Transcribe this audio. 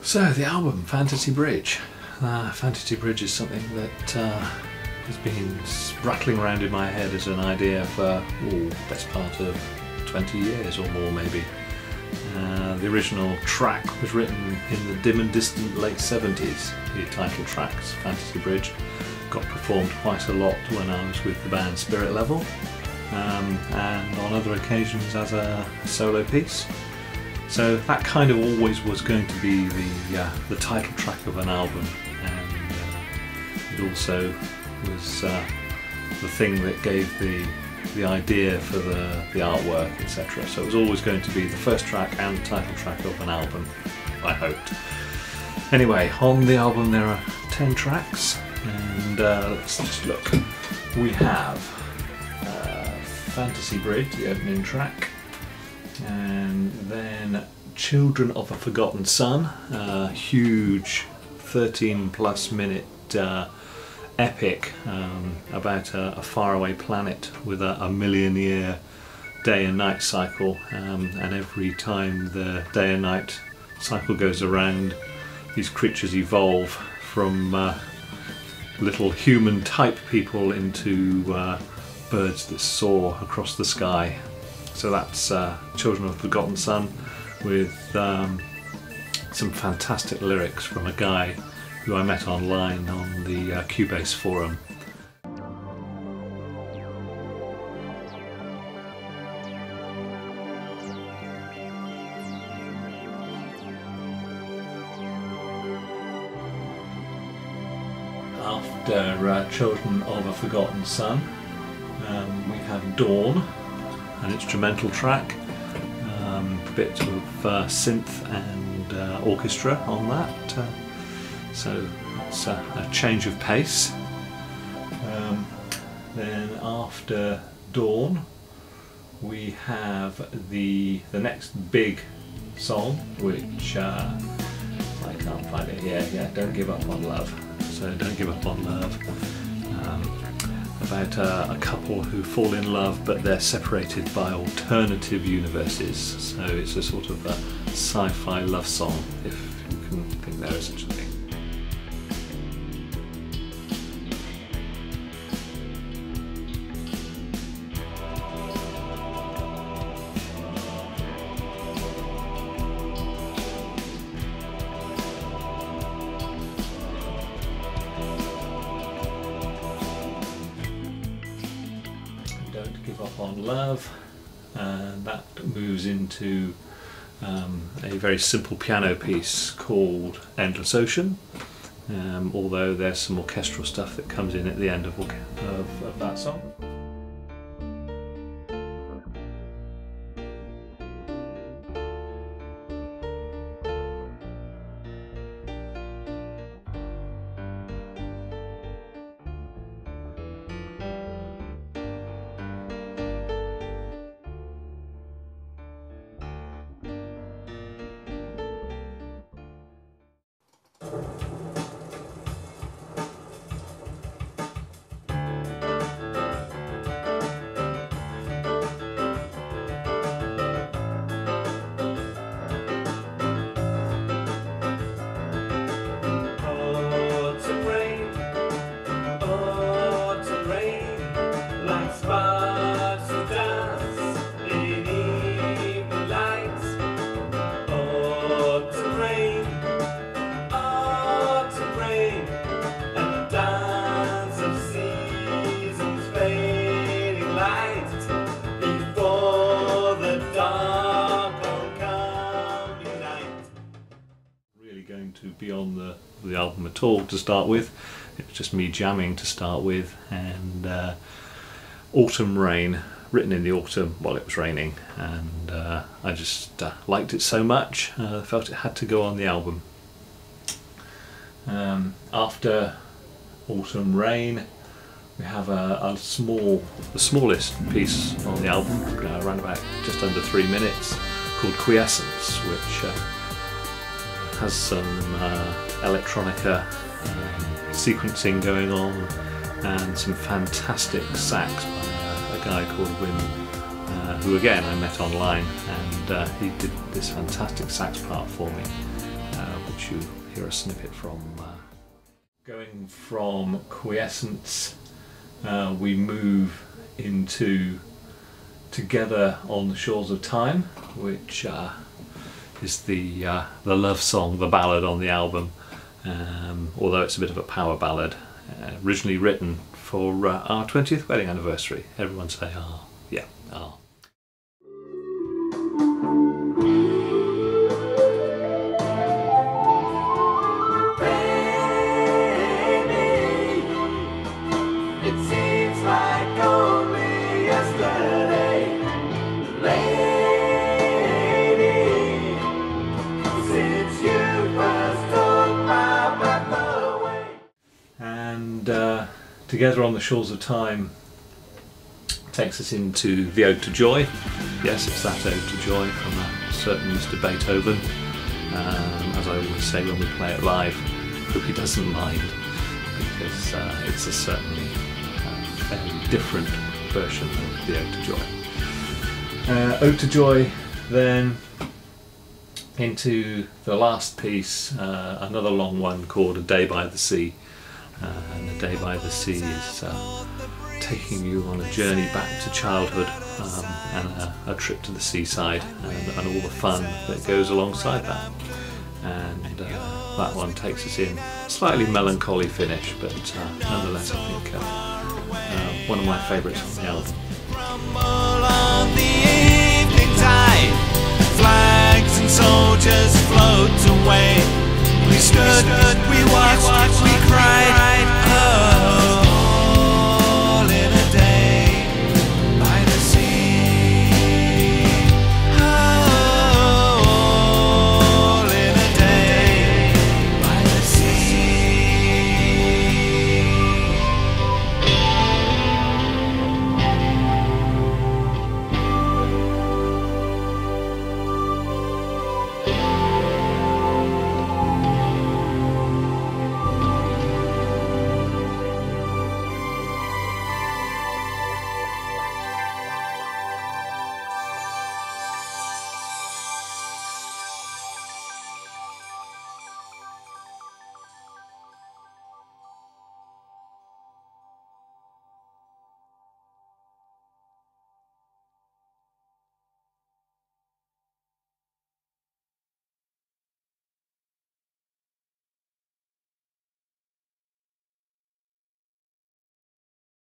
So the album, Fantasy Bridge. Fantasy Bridge is something that has been rattling around in my head as an idea for best part of 20 years or more maybe. The original track was written in the dim and distant late 70s. The title track, Fantasy Bridge, got performed quite a lot when I was with the band Spirit Level, and on other occasions as a solo piece. So that kind of always was going to be the title track of an album, and it also was the thing that gave the idea for the artwork, etc. So it was always going to be the first track and the title track of an album, I hoped. Anyway, on the album there are 10 tracks, and let's just look. We have Fantasy Bridge, the opening track, and then Children of a Forgotten Sun, a huge 13+ minute epic about a faraway planet with a million-year day and night cycle, and every time the day and night cycle goes around, these creatures evolve from little human type people into birds that soar across the sky. So that's Children of the Forgotten Sun, with some fantastic lyrics from a guy who I met online on the Cubase forum. After Children of a Forgotten Sun, we have Dawn, an instrumental track, bit of synth and orchestra on that, so it's a change of pace. Then after Dawn we have the next big song, which I can't find it here. Yeah, Don't Give Up on Love. So Don't Give Up on Love, about a couple who fall in love but they're separated by alternative universes. So it's a sort of a sci-fi love song, if you can think there is such a thing. Don't Give Up on Love, and that moves into a very simple piano piece called Endless Ocean, although there's some orchestral stuff that comes in at the end of that song. Going to be on the album at all to start with. It was just me jamming to start with, and Autumn Rain, written in the autumn while it was raining, and I just liked it so much, I felt it had to go on the album. After Autumn Rain we have the smallest piece on the album, around about just under 3 minutes, called Quiescence, which has some electronica sequencing going on, and some fantastic sax by a guy called Wim, who again I met online, and he did this fantastic sax part for me, which you hear a snippet from. Going from Quiescence, we move into Together on the Shores of Time, which is the love song, the ballad on the album, although it's a bit of a power ballad, originally written for our 20th wedding anniversary. Everyone say ah. Yeah, ah. Together on the Shores of Time takes us into the Ode to Joy. Yes, it's that Ode to Joy from a certain Mr. Beethoven. As I always say when we play it live, hope he doesn't mind, because it's a certainly fairly different version of the Ode to Joy. Ode to Joy, then into the last piece, another long one called A Day by the Sea. And A Day by the Sea is taking you on a journey back to childhood, and a trip to the seaside, and all the fun that goes alongside that. And that one takes us in a slightly melancholy finish, but nonetheless I think one of my favourites on the album. On the evening tide, flags and soldiers float away. We stood, we watched, we